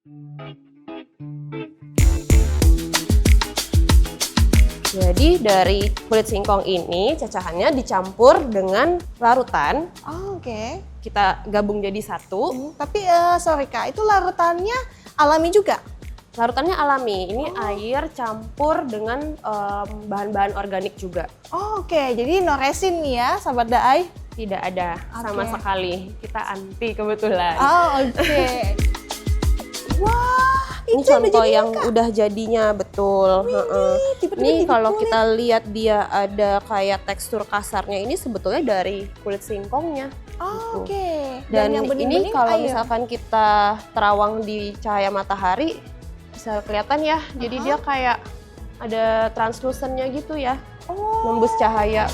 Jadi dari kulit singkong ini cacahannya dicampur dengan larutan. Oh, oke. Kita gabung jadi satu. Tapi sorry Kak, itu larutannya alami juga? Larutannya alami. Ini air campur dengan bahan-bahan organik juga. Oh, oke. Jadi no resin nih ya, sahabat Daai? Tidak ada sama sekali. Kita anti kebetulan. Oh, oke. Wah, Ini itu contoh yang udah jadinya, betul. tiba-tiba Ini jadi kalau kulit. kita lihat dia ada kayak tekstur kasarnya, ini sebetulnya dari kulit singkongnya. Oh, gitu. oke. Dan yang ini bening-bening kalau air. misalkan kita terawang di cahaya matahari, bisa kelihatan ya. Jadi dia kayak ada translusennya gitu ya, Oh, nembus cahaya.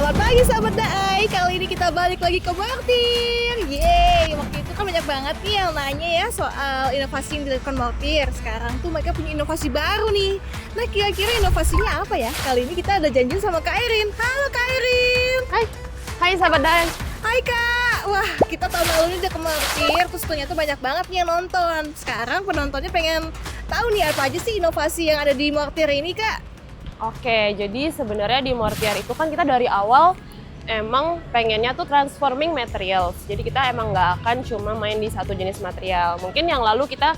selamat pagi sahabat Daai. Kali ini kita balik lagi ke Mortir. Yeay, waktu itu kan banyak banget nih yang nanya ya soal inovasi yang dilakukan Mortir. Sekarang tuh mereka punya inovasi baru nih. Nah, kira-kira inovasinya apa ya? Kali ini kita ada janjian sama Kak Erin. Halo Kak Erin. Hai sahabat Daen. Hai Kak. Wah, kita tahun lalu ini udah ke Mortir, terus ternyata banyak banget nih yang nonton. Sekarang penontonnya pengen tahu nih apa aja sih inovasi yang ada di Mortir ini Kak? Oke, jadi sebenarnya di Mortiar itu kan kita dari awal emang pengennya tuh transforming materials. Jadi kita emang nggak akan cuma main di satu jenis material. Mungkin yang lalu kita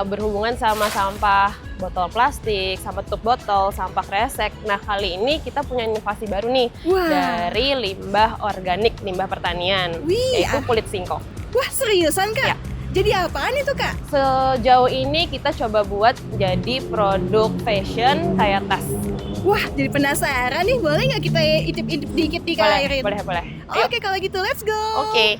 berhubungan sama sampah botol plastik, sampah tutup botol, sampah kresek. Nah, kali ini kita punya inovasi baru nih. Wah. Dari limbah organik, limbah pertanian, Wih, yaitu kulit singkong. Wah, seriusan Kak? Ya. Jadi apaan itu Kak? Sejauh ini kita coba buat jadi produk fashion kayak tas. Wah, jadi penasaran nih. Boleh nggak kita intip-intip dikit di Kak Erin? Boleh. Ayo. Oke, kalau gitu let's go. Oke.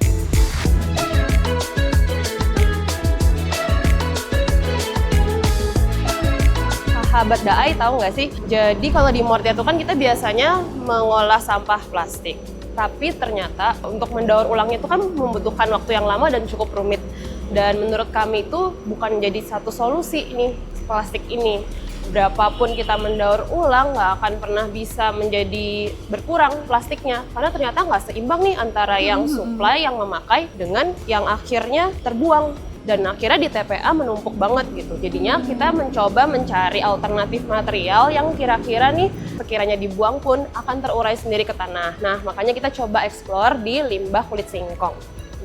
Sahabat Daai tahu nggak sih? Jadi kalau di Mortiar itu kan kita biasanya mengolah sampah plastik. Tapi ternyata untuk mendaur ulangnya itu kan membutuhkan waktu yang lama dan cukup rumit. Dan menurut kami itu bukan jadi satu solusi nih plastik ini. Berapapun kita mendaur ulang nggak akan pernah bisa menjadi berkurang plastiknya. Karena ternyata nggak seimbang nih antara yang supply, yang memakai dengan yang akhirnya terbuang. Dan akhirnya di TPA menumpuk banget gitu. Jadinya kita mencoba mencari alternatif material yang kira-kira nih sekiranya dibuang pun akan terurai sendiri ke tanah. Nah, makanya kita coba explore di limbah kulit singkong.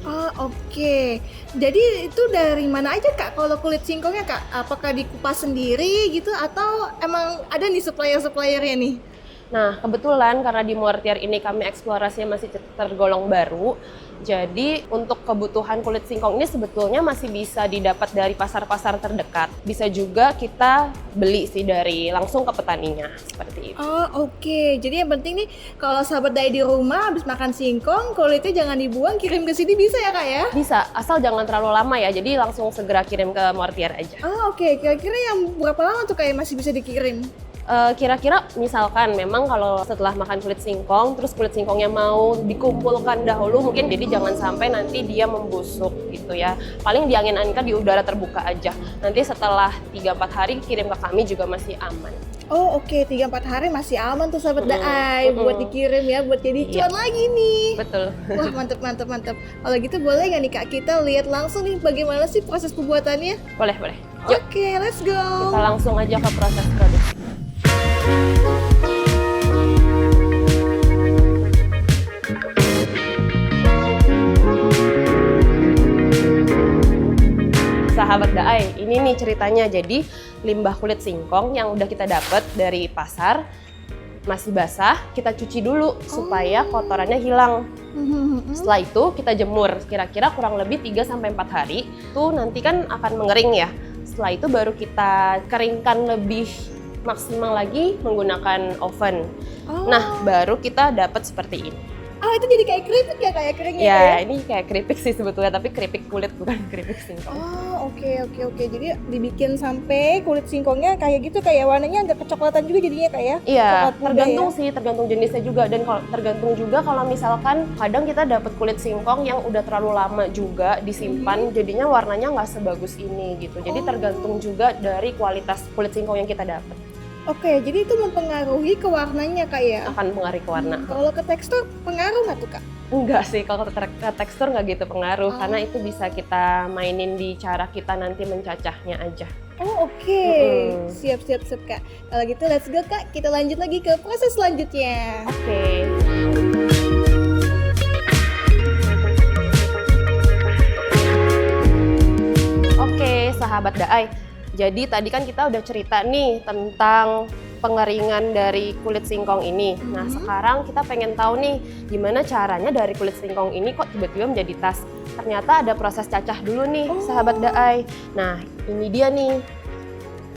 Oh, oke. Jadi itu dari mana aja Kak kalau kulit singkongnya Kak? Apakah dikupas sendiri gitu atau emang ada nih supplier-suppliernya nih? Nah, kebetulan karena di Mortiar ini kami eksplorasinya masih tergolong baru, jadi untuk kebutuhan kulit singkong ini sebetulnya masih bisa didapat dari pasar-pasar terdekat. Bisa juga kita beli sih dari langsung ke petaninya, seperti itu. Oh, oke. Jadi yang penting nih kalau sahabat Daai di rumah habis makan singkong, kulitnya jangan dibuang, kirim ke sini bisa ya Kak ya? Bisa, asal jangan terlalu lama ya, jadi langsung segera kirim ke Mortiar aja. Oh, oke. Kira-kira yang berapa lama tuh kayak masih bisa dikirim? Kira-kira misalkan memang kalau setelah makan kulit singkong, terus kulit singkongnya mau dikumpulkan dahulu mungkin, jadi jangan sampai nanti dia membusuk gitu ya. Paling diangin-anginkan di udara terbuka aja. Nanti setelah 3-4 hari kirim ke kami juga masih aman. Oh, oke. 3-4 hari masih aman tuh sahabat Daai buat dikirim ya, buat jadi cuan lagi nih. Betul. Wah, mantep. Kalau gitu boleh nggak nih Kak kita lihat langsung nih bagaimana sih proses pembuatannya? Boleh. Yuk, Oke, let's go. kita langsung aja ke proses produksi. Sahabat Daai, ini nih ceritanya. Jadi limbah kulit singkong yang udah kita dapat dari pasar masih basah, kita cuci dulu supaya kotorannya hilang. Setelah itu kita jemur, kira-kira kurang lebih 3-4 hari. Tuh nanti kan akan mengering ya. Setelah itu baru kita keringkan lebih maksimal lagi menggunakan oven. Nah, baru kita dapat seperti ini. Oh, itu jadi kayak keripik ya, kayak keringnya Ya, ya? ini kayak keripik sih sebetulnya, tapi keripik kulit bukan keripik singkong. Oh, oke. Jadi dibikin sampai kulit singkongnya kayak gitu, kayak warnanya agak kecoklatan juga jadinya kayak Iya, coklat muda tergantung ya? sih, tergantung jenisnya juga, dan tergantung juga kalau misalkan kadang kita dapat kulit singkong yang udah terlalu lama juga disimpan, jadinya warnanya nggak sebagus ini gitu. Jadi tergantung juga dari kualitas kulit singkong yang kita dapat, Oke, jadi itu mempengaruhi ke warnanya Kak ya? akan pengaruh ke warna. Kalau ke tekstur pengaruh nggak tuh Kak? Enggak sih, kalau ke tekstur nggak gitu pengaruh, karena itu bisa kita mainin di cara kita nanti mencacahnya aja. Oh oke, siap Kak. Kalau gitu let's go Kak, kita lanjut lagi ke proses selanjutnya. Oke. Oke, sahabat Daai. Jadi tadi kan kita udah cerita nih tentang pengeringan dari kulit singkong ini. Nah, sekarang kita pengen tahu nih gimana caranya dari kulit singkong ini kok tiba-tiba menjadi tas. Ternyata ada proses cacah dulu nih, sahabat Daai. Nah, ini dia nih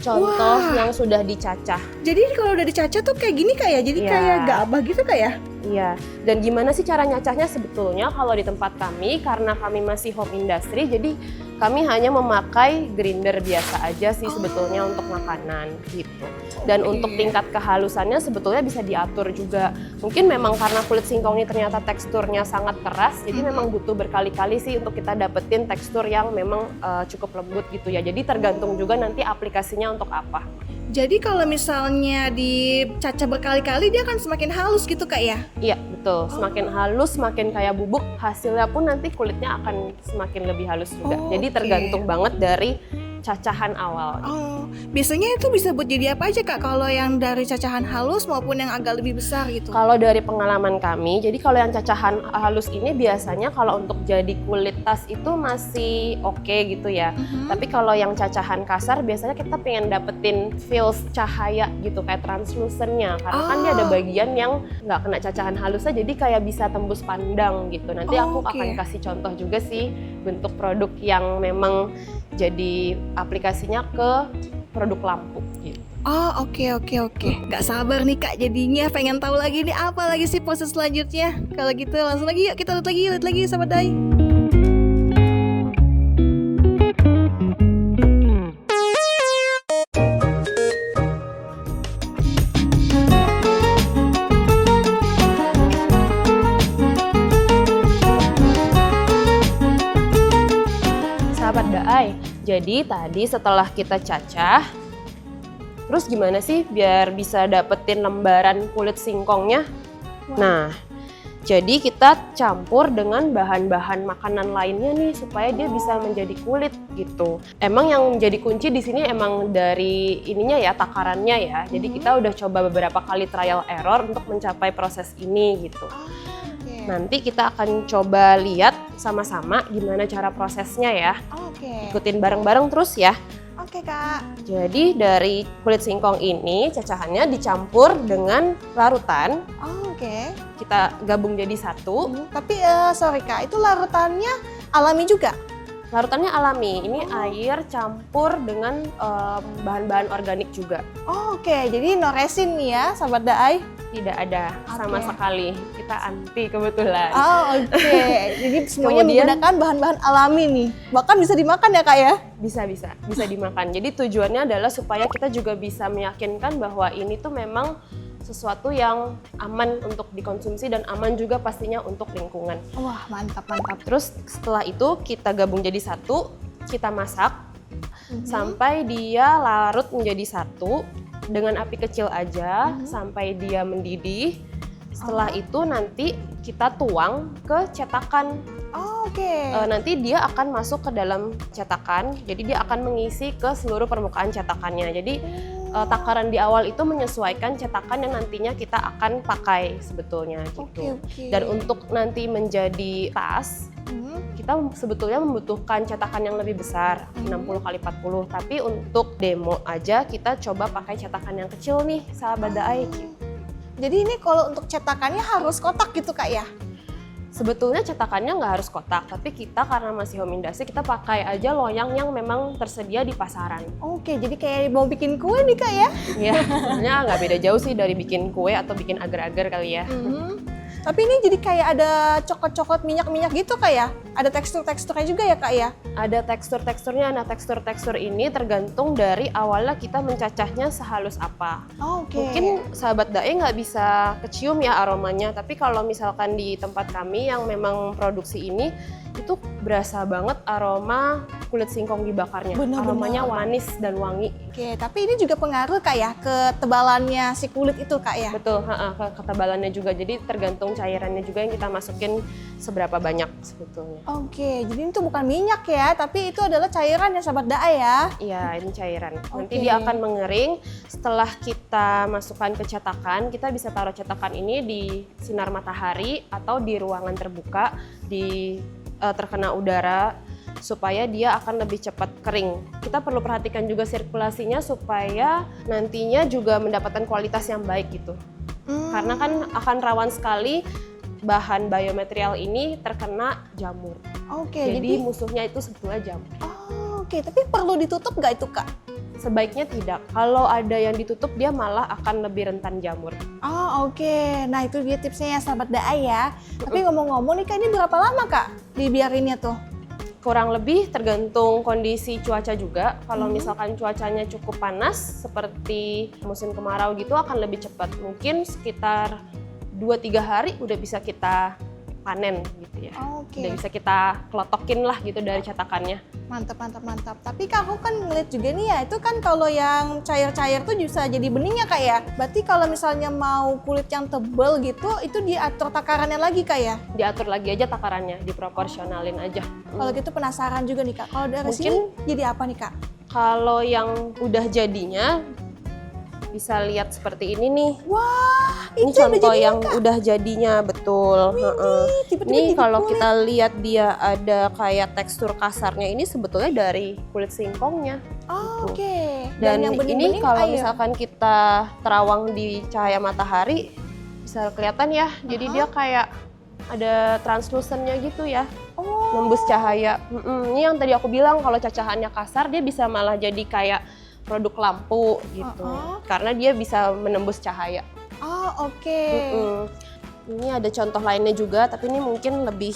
contoh yang sudah dicacah. Jadi kalau udah dicacah tuh kayak gini Kak ya? Jadi Iya. kayak gabah gitu Kak ya? Iya, dan gimana sih cara nyacahnya sebetulnya kalau di tempat kami, karena kami masih home industry, jadi kami hanya memakai grinder biasa aja sih sebetulnya untuk makanan gitu. Dan untuk tingkat kehalusannya sebetulnya bisa diatur juga. Mungkin memang karena kulit singkong ini ternyata teksturnya sangat keras, jadi memang butuh berkali-kali sih untuk kita dapetin tekstur yang memang cukup lembut gitu ya. Jadi tergantung juga nanti aplikasinya untuk apa. Jadi kalau misalnya dicacah berkali-kali dia akan semakin halus gitu Kak ya? Iya, betul. Semakin halus, semakin kayak bubuk, hasilnya pun nanti kulitnya akan semakin lebih halus juga. Oh, Jadi oke. tergantung banget dari cacahan awal. Oh, biasanya itu bisa buat jadi apa aja Kak? Kalau yang dari cacahan halus maupun yang agak lebih besar gitu? Kalau dari pengalaman kami, jadi kalau yang cacahan halus ini biasanya kalau untuk jadi kulit tas itu masih oke gitu ya. Tapi kalau yang cacahan kasar biasanya kita pengen dapetin feels cahaya gitu, kayak translucentnya. Karena kan dia ada bagian yang nggak kena cacahan halusnya, jadi kayak bisa tembus pandang gitu. Nanti aku Oke. akan kasih contoh juga sih bentuk produk yang memang jadi aplikasinya ke produk lampu gitu. Oh oke. Gak sabar nih Kak jadinya pengen tahu lagi nih apa lagi sih proses selanjutnya. Kalau gitu langsung lagi yuk kita lihat lagi Sahabat Dai. Sahabat Daai, jadi tadi setelah kita cacah, terus gimana sih biar bisa dapetin lembaran kulit singkongnya? Nah, jadi kita campur dengan bahan-bahan makanan lainnya nih supaya dia bisa menjadi kulit gitu. Emang yang menjadi kunci di sini emang dari ininya ya, takarannya ya. Jadi kita udah coba beberapa kali trial error untuk mencapai proses ini gitu. Nanti kita akan coba lihat sama-sama gimana cara prosesnya ya. Oke. Ikutin bareng-bareng terus ya. Oke Kak. Jadi dari kulit singkong ini cacahannya dicampur dengan larutan. Oke. Kita gabung jadi satu. Tapi sorry Kak, itu larutannya alami juga? Larutannya alami. Ini air campur dengan bahan-bahan organik juga. Oh, oke, jadi no resin nih ya Sahabat Daai? Tidak ada sama Oke. sekali. Kita anti kebetulan. Oh oke, jadi semuanya Kemudian- menggunakan bahan-bahan alami nih. Bahkan bisa dimakan ya Kak ya? Bisa dimakan. Jadi tujuannya adalah supaya kita juga bisa meyakinkan bahwa ini tuh memang sesuatu yang aman untuk dikonsumsi dan aman juga pastinya untuk lingkungan. Wah mantap. Terus setelah itu kita gabung jadi satu, kita masak sampai dia larut menjadi satu dengan api kecil aja sampai dia mendidih. Setelah itu nanti kita tuang ke cetakan. Oh, oke. Nanti dia akan masuk ke dalam cetakan, jadi dia akan mengisi ke seluruh permukaan cetakannya. Jadi takaran di awal itu menyesuaikan cetakan yang nantinya kita akan pakai sebetulnya gitu. Oke. Dan untuk nanti menjadi tas, kita sebetulnya membutuhkan cetakan yang lebih besar, 60 kali 40. Tapi untuk demo aja kita coba pakai cetakan yang kecil nih, sahabat Daai. Jadi ini kalau untuk cetakannya harus kotak gitu Kak ya? Sebetulnya cetakannya nggak harus kotak, tapi kita karena masih home industry, kita pakai aja loyang yang memang tersedia di pasaran. Oke, jadi kayak mau bikin kue nih Kak ya? Ya, sebenarnya nggak beda jauh sih dari bikin kue atau bikin agar-agar kali ya. Tapi ini jadi kayak ada coklat-coklat minyak-minyak gitu Kak ya? Ada tekstur-teksturnya juga ya Kak ya? Ada tekstur-teksturnya. Nah, tekstur-tekstur ini tergantung dari awalnya kita mencacahnya sehalus apa. Oke. Mungkin sahabat dae nggak bisa kecium ya aromanya, tapi kalau misalkan di tempat kami yang memang produksi ini, itu berasa banget aroma kulit singkong dibakarnya. Bener-bener. Aromanya manis dan wangi. Oke, tapi ini juga pengaruh Kak ya ke tebalannya si kulit itu Kak ya? Betul, ketebalannya juga. Jadi tergantung cairannya juga yang kita masukin seberapa banyak sebetulnya. Oke, jadi itu bukan minyak ya, tapi itu adalah cairan ya sahabat dae ya? Iya, ini cairan. Nanti Oke. dia akan mengering. Setelah kita masukkan ke cetakan, kita bisa taruh cetakan ini di sinar matahari atau di ruangan terbuka, di terkena udara, supaya dia akan lebih cepat kering. Kita perlu perhatikan juga sirkulasinya supaya nantinya juga mendapatkan kualitas yang baik gitu. Karena kan akan rawan sekali bahan biomaterial ini terkena jamur. Oke, Jadi musuhnya itu sebetulnya jamur. Oke, tapi perlu ditutup nggak itu Kak? Sebaiknya tidak. Kalau ada yang ditutup, dia malah akan lebih rentan jamur. Oh oke, nah itu dia tipsnya ya sahabat dae ya. Tapi ngomong-ngomong nih Kak, ini berapa lama Kak dibiarinnya tuh? Kurang lebih tergantung kondisi cuaca juga. Kalau misalkan cuacanya cukup panas, seperti musim kemarau gitu, akan lebih cepat. Mungkin sekitar 2-3 hari udah bisa kita panen gitu ya. Oke. Udah bisa kita kelotokin lah gitu dari cetakannya. Mantap, mantap, mantap. Tapi Kak, aku kan ngeliat juga nih ya, itu kan kalau yang cair-cair tuh bisa jadi bening ya Kak ya? Berarti kalau misalnya mau kulit yang tebel gitu, itu diatur takarannya lagi Kak ya? Diatur lagi aja takarannya, diproporsionalin aja. Kalau gitu penasaran juga nih Kak, kalau dari Mungkin- sini jadi apa nih Kak? Kalau yang udah jadinya, bisa lihat seperti ini nih. Wah, Ini itu udah contoh jadi yang udah jadinya, betul. Heeh. tiba-tiba Ini jadi kalau kulit. kita lihat dia ada kayak tekstur kasarnya, ini sebetulnya dari kulit singkongnya. Oh, oke. Dan yang ini bening-bening kalau air. misalkan kita terawang di cahaya matahari, bisa kelihatan ya. Jadi dia kayak ada translusennya gitu ya, Oh, nembus cahaya. Ini yang tadi aku bilang kalau cacahannya kasar, dia bisa malah jadi kayak produk lampu gitu. Karena dia bisa menembus cahaya. oh oke. Ini ada contoh lainnya juga, tapi ini mungkin lebih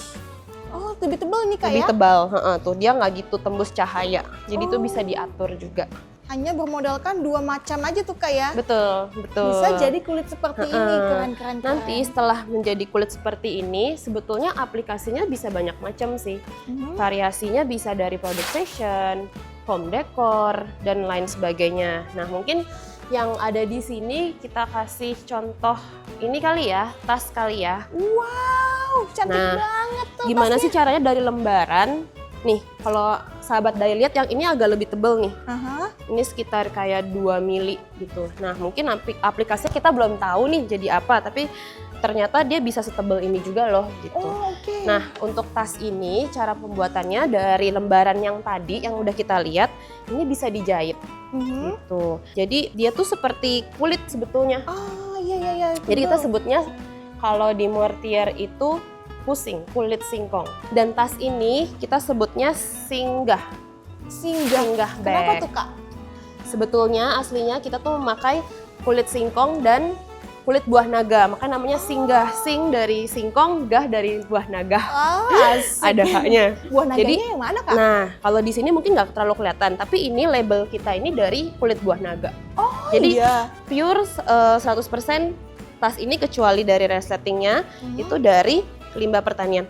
Oh, lebih tebal nih Kak lebih ya? tebal. Tuh dia nggak gitu tembus cahaya, jadi itu bisa diatur juga. Hanya bermodalkan 2 macam aja tuh Kak ya? Betul, betul. Bisa jadi kulit seperti ini, keren-keren. Nanti setelah menjadi kulit seperti ini, sebetulnya aplikasinya bisa banyak macam sih. Variasinya bisa dari produk fashion, home decor, dan lain sebagainya. Nah, mungkin yang ada di sini kita kasih contoh ini kali ya, tas kali ya. Wow, cantik Nah, banget tuh. Gimana sih caranya dari lembaran? Nih, kalau sahabat Daya lihat yang ini agak lebih tebel nih. Aha. Ini sekitar kayak 2 mili gitu. Nah, mungkin aplikasinya kita belum tahu nih jadi apa, tapi ternyata dia bisa setebel ini juga loh gitu. Oh, oke. Nah, untuk tas ini cara pembuatannya dari lembaran yang tadi yang udah kita lihat, ini bisa dijahit gitu. Jadi dia tuh seperti kulit sebetulnya. Oh, iya. Jadi kita sebutnya kalau di Mortier itu pusing, kulit singkong. Dan tas ini kita sebutnya singgah. Singgah Kenapa bag. tuh Kak? Sebetulnya aslinya kita tuh memakai kulit singkong dan kulit buah naga, makanya namanya singgah. Sing dari singkong, gah dari buah naga. Asik. Ada haknya. Buah naganya Jadi, yang mana Kak? Nah, kalau di sini mungkin nggak terlalu kelihatan, tapi ini label kita ini dari kulit buah naga. Oh Jadi iya. pure 100% tas ini kecuali dari resletingnya itu dari limbah pertanian.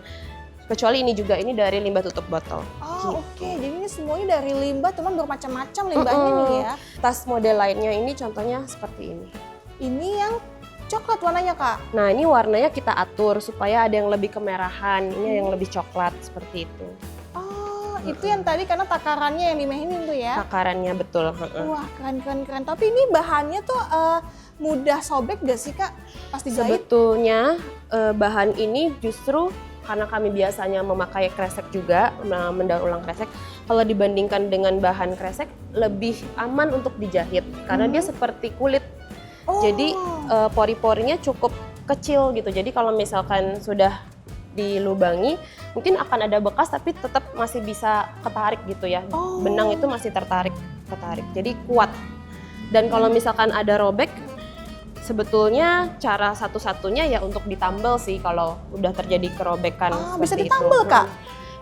Kecuali ini juga, ini dari limbah tutup botol. Oh oke, jadi ini semuanya dari limbah, teman bermacam-macam limbahnya nih ya. Tas model lainnya ini contohnya seperti ini. Ini yang coklat warnanya Kak. Nah, ini warnanya kita atur supaya ada yang lebih kemerahan, ini yang lebih coklat seperti itu. Oh, itu yang tadi karena takarannya yang dimainin tuh ya. Takarannya betul. Wah, keren. Tapi ini bahannya tuh mudah sobek gak sih Kak pas dijahit? Sebetulnya bahan ini justru karena kami biasanya memakai kresek juga, mendaur ulang kresek, kalau dibandingkan dengan bahan kresek lebih aman untuk dijahit karena dia seperti kulit. Jadi pori-porinya cukup kecil gitu. Jadi kalau misalkan sudah dilubangi, mungkin akan ada bekas tapi tetap masih bisa ketarik gitu ya. Benang itu masih ketarik. Jadi kuat. Dan kalau misalkan ada robek, Sebetulnya cara satu-satunya ya untuk ditambal sih kalau udah terjadi kerobekan Bisa seperti ditambal, itu. Kak?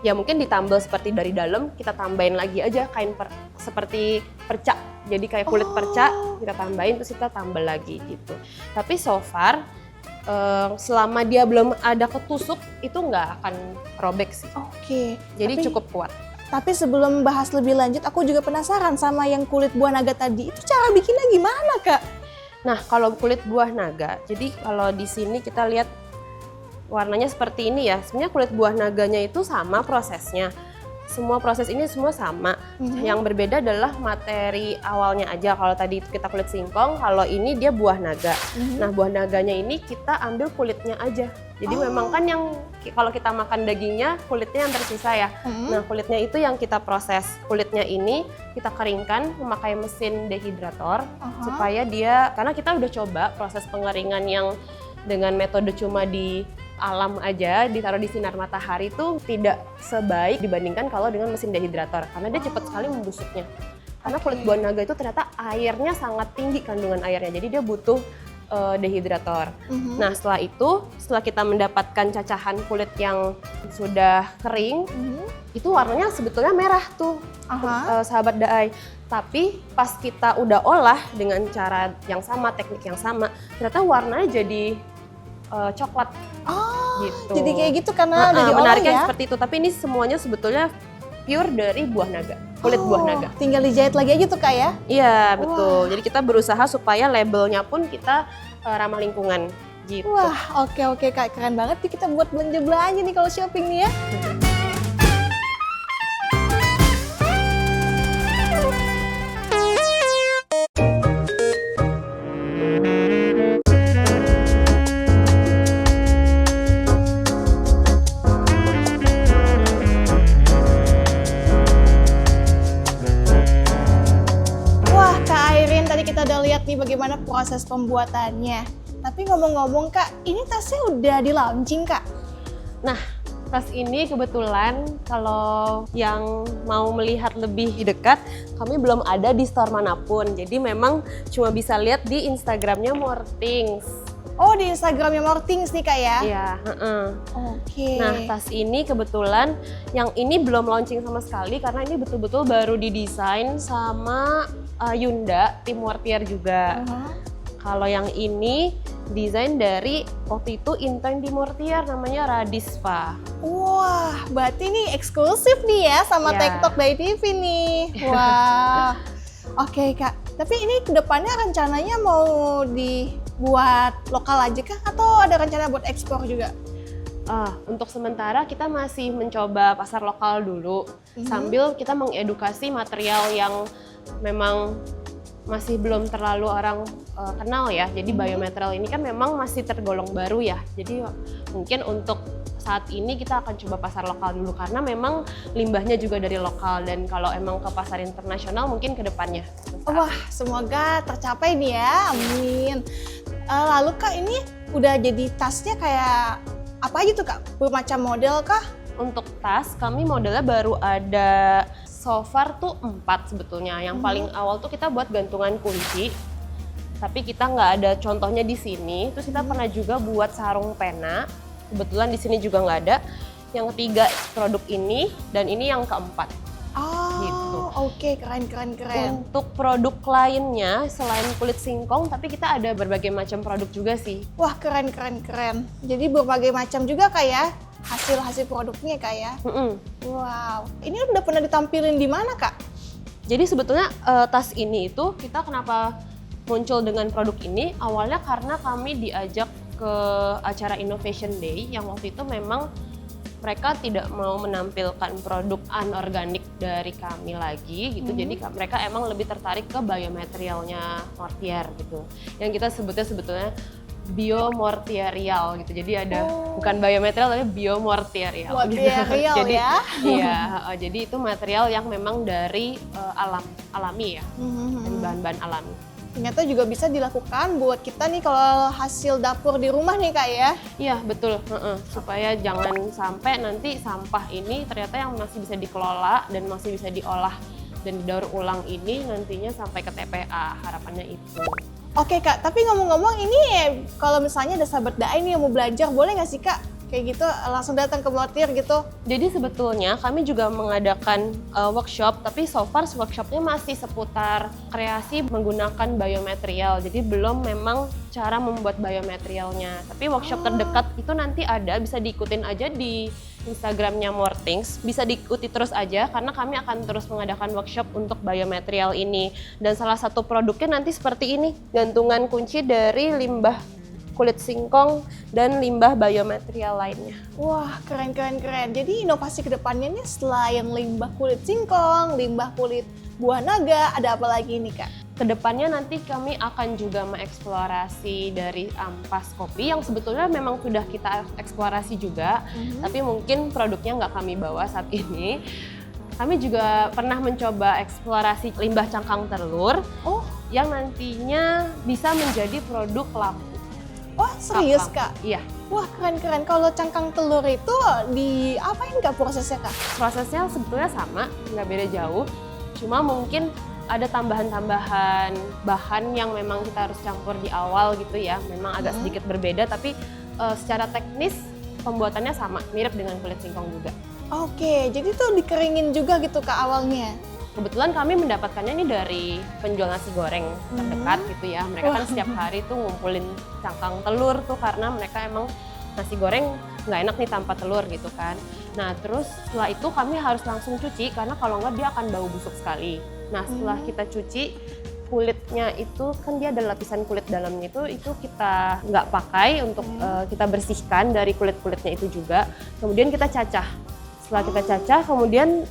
Ya mungkin ditambal seperti dari dalam, kita tambahin lagi aja kain seperti perca. Jadi kayak kulit perca, kita tambahin terus kita tambal lagi gitu. Tapi so far, selama dia belum ada ketusuk, itu nggak akan robek sih. Oke. Jadi cukup kuat. Tapi sebelum bahas lebih lanjut, aku juga penasaran sama yang kulit buah naga tadi. Itu cara bikinnya gimana, Kak? Nah, kalau kulit buah naga, jadi kalau di sini kita lihat warnanya seperti ini ya. Sebenarnya kulit buah naganya itu sama prosesnya. Semua proses ini semua sama. Yang berbeda adalah materi awalnya aja. Kalau tadi itu kita kulit singkong, kalau ini dia buah naga. Nah, buah naganya ini kita ambil kulitnya aja. Jadi memang kan yang kalau kita makan dagingnya, kulitnya yang tersisa ya. Nah, kulitnya itu yang kita proses. Kulitnya ini kita keringkan memakai mesin dehidrator supaya dia, karena kita udah coba proses pengeringan yang dengan metode cuma di alam aja, ditaruh di sinar matahari itu tidak sebaik dibandingkan kalau dengan mesin dehidrator, karena dia cepat sekali membusuknya. Karena kulit buah naga itu ternyata airnya sangat tinggi kandungan airnya, jadi dia butuh dehidrator. Nah, setelah kita mendapatkan cacahan kulit yang sudah kering, itu warnanya sebetulnya merah tuh, sahabat Daai. Tapi pas kita udah olah dengan cara yang sama, teknik yang sama, ternyata warnanya jadi coklat. Gitu. Jadi kayak gitu karena udah diolah menariknya ya? seperti itu, tapi ini semuanya sebetulnya pure dari buah naga, kulit buah naga. Tinggal dijahit lagi aja tuh, Kak ya? Iya, betul. Jadi kita berusaha supaya labelnya pun kita ramah lingkungan gitu. Wah, oke Kak, keren banget nih, kita buat belanja-belanja nih kalau shopping nih ya. Wah, Kak Airin, tadi kita udah lihat nih bagaimana proses pembuatannya. Tapi ngomong-ngomong Kak, ini tasnya udah di launching Kak? Nah, tas ini kebetulan kalau yang mau melihat lebih dekat, kami belum ada di store manapun. Jadi memang cuma bisa lihat di Instagramnya Morthings. Oh, di Instagramnya Morthings nih Kak ya? Iya, Oke. Nah, tas ini kebetulan yang ini belum launching sama sekali karena ini betul-betul baru didesain sama Yunda, tim Mortier juga. Kalau yang ini desain dari waktu itu intern di Mortier, namanya Radisva. Wah, berarti ini eksklusif nih ya sama Ya. TikTok by TV nih. Wah. Oke Kak, tapi ini kedepannya rencananya mau dibuat lokal aja kah? Atau ada rencana buat ekspor juga? Untuk sementara kita masih mencoba pasar lokal dulu, sambil kita mengedukasi material yang memang masih belum terlalu orang kenal ya. Jadi biomaterial ini kan memang masih tergolong baru ya. Jadi mungkin untuk saat ini kita akan coba pasar lokal dulu karena memang limbahnya juga dari lokal, dan kalau emang ke pasar internasional mungkin ke depannya. Wah, semoga tercapai nih ya, amin. Lalu Kak, ini udah jadi tasnya kayak apa aja tuh Kak? Bermacam model kah? Untuk tas, kami modelnya baru ada so far tuh 4 sebetulnya. Yang paling awal tuh kita buat gantungan kunci, tapi kita nggak ada contohnya di sini. Terus kita pernah juga buat sarung pena, kebetulan di sini juga nggak ada. Yang ketiga produk ini, dan ini yang keempat. Gitu. Oke, keren. Untuk produk lainnya selain kulit singkong, tapi kita ada berbagai macam produk juga sih. Wah, keren. Jadi berbagai macam juga Kak ya, hasil produknya Kak ya. Wow, ini udah pernah ditampilin di mana Kak? Jadi sebetulnya tas ini itu kita kenapa muncul dengan produk ini, awalnya karena kami diajak ke acara Innovation Day yang waktu itu memang mereka tidak mau menampilkan produk anorganik dari kami lagi gitu. Jadi mereka emang lebih tertarik ke biomaterialnya Mortier gitu. Yang kita sebetulnya biomortierial gitu. Jadi ada bukan biomaterial tapi biomortierial. Mortierial jadi, ya. Iya, jadi itu material yang memang dari alami ya. Dan bahan-bahan alami. Ternyata juga bisa dilakukan buat kita nih kalau hasil dapur di rumah nih Kak ya. Iya betul, supaya jangan sampai nanti sampah ini ternyata yang masih bisa dikelola dan masih bisa diolah dan didaur ulang ini nantinya sampai ke TPA, harapannya itu. Oke Kak, tapi ngomong-ngomong ini kalau misalnya ada sahabat Daai nih yang mau belajar, boleh nggak sih Kak? Kayak gitu langsung datang ke Mortir gitu. Jadi sebetulnya kami juga mengadakan workshop, tapi so far workshopnya masih seputar kreasi menggunakan biomaterial. Jadi belum memang cara membuat biomaterialnya. Tapi workshop terdekat itu nanti ada, bisa diikutin aja di Instagramnya Mortings, bisa diikuti terus aja karena kami akan terus mengadakan workshop untuk biomaterial ini. Dan salah satu produknya nanti seperti ini, gantungan kunci dari limbah kulit singkong dan limbah biomaterial lainnya. Wah, keren. Jadi inovasi kedepannya nih selain limbah kulit singkong, limbah kulit buah naga, ada apa lagi nih Kak? Kedepannya nanti kami akan juga mengeksplorasi dari ampas kopi yang sebetulnya memang sudah kita eksplorasi juga, tapi mungkin produknya nggak kami bawa saat ini. Kami juga pernah mencoba eksplorasi limbah cangkang telur yang nantinya bisa menjadi produk lampu. Wah, serius Kaplang. Kak? Iya. Wah, keren. Kalau cangkang telur itu diapain Kak prosesnya Kak? Prosesnya sebetulnya sama, nggak beda jauh. Cuma mungkin ada tambahan-tambahan bahan yang memang kita harus campur di awal gitu ya. Memang agak sedikit berbeda, tapi secara teknis pembuatannya sama, mirip dengan kulit singkong juga. Oke, jadi tuh dikeringin juga gitu Kak awalnya? Kebetulan kami mendapatkannya ini dari penjual nasi goreng terdekat gitu ya. Mereka kan setiap hari tuh ngumpulin cangkang telur tuh karena mereka emang nasi goreng nggak enak nih tanpa telur gitu kan. Nah terus setelah itu kami harus langsung cuci karena kalau nggak dia akan bau busuk sekali. Nah setelah kita cuci, kulitnya itu kan dia ada lapisan kulit dalamnya itu kita nggak pakai untuk kita bersihkan dari kulit-kulitnya itu juga. Kemudian kita cacah. Setelah kita cacah, kemudian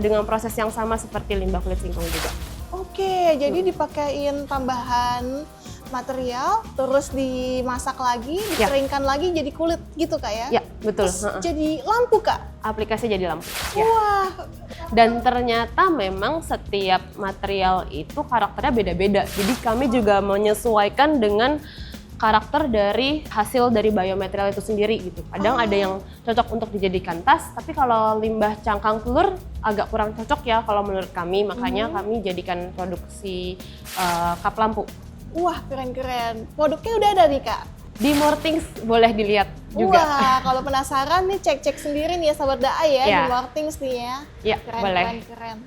dengan proses yang sama seperti limbah kulit singkong juga. Oke, jadi dipakein tambahan material, terus dimasak lagi, dikeringkan lagi jadi kulit gitu Kak ya? Ya, betul. Terus jadi lampu Kak? Aplikasi jadi lampu. Ya. Wah. Dan ternyata memang setiap material itu karakternya beda-beda. Jadi kami juga menyesuaikan dengan karakter dari hasil dari biomaterial itu sendiri gitu. Kadang ada yang cocok untuk dijadikan tas, tapi kalau limbah cangkang telur agak kurang cocok ya kalau menurut kami. Makanya kami jadikan produksi kap lampu. Wah, keren. Produknya udah ada nih Kak? Di Mortings boleh dilihat juga. Wah, kalau penasaran nih cek sendiri nih ya sahabat Daai ya, Ya. di Mortings nih ya. Ya, boleh. Keren.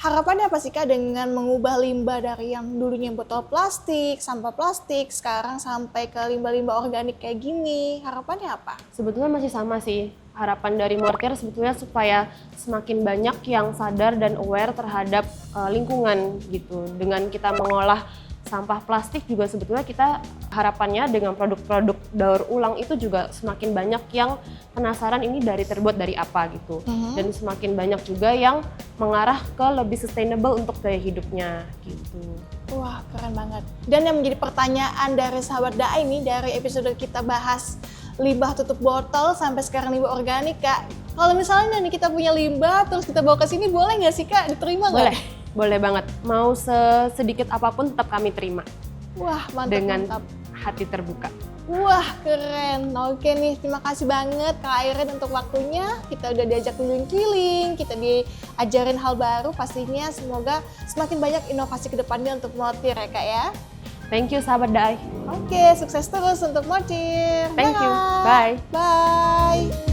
Harapannya apa sih Kak dengan mengubah limbah dari yang dulunya botol plastik, sampah plastik, sekarang sampai ke limbah-limbah organik kayak gini? Harapannya apa? Sebetulnya masih sama sih. Harapan dari Mortir sebetulnya supaya semakin banyak yang sadar dan aware terhadap lingkungan gitu. Dengan kita mengolah sampah plastik juga sebetulnya kita harapannya dengan produk-produk daur ulang itu juga semakin banyak yang penasaran ini terbuat dari apa gitu. Dan semakin banyak juga yang mengarah ke lebih sustainable untuk gaya hidupnya gitu. Wah, keren banget. Dan yang menjadi pertanyaan dari sahabat Daai nih dari episode kita bahas limbah tutup botol sampai sekarang limbah organik Kak. Kalau misalnya nih kita punya limbah terus kita bawa ke sini boleh nggak sih Kak? Diterima nggak? Boleh banget. Mau sedikit apapun tetap kami terima. Wah, mantap. Dengan hati terbuka. Wah, keren. Oke nih, terima kasih banget Kak Airin untuk waktunya. Kita udah diajak keliling-keliling, kita diajarin hal baru pastinya. Semoga semakin banyak inovasi ke depannya untuk Mortir ya Kak ya. Thank you sahabat Daai. Oke, sukses terus untuk Mortir. Thank you. Bye. Bye.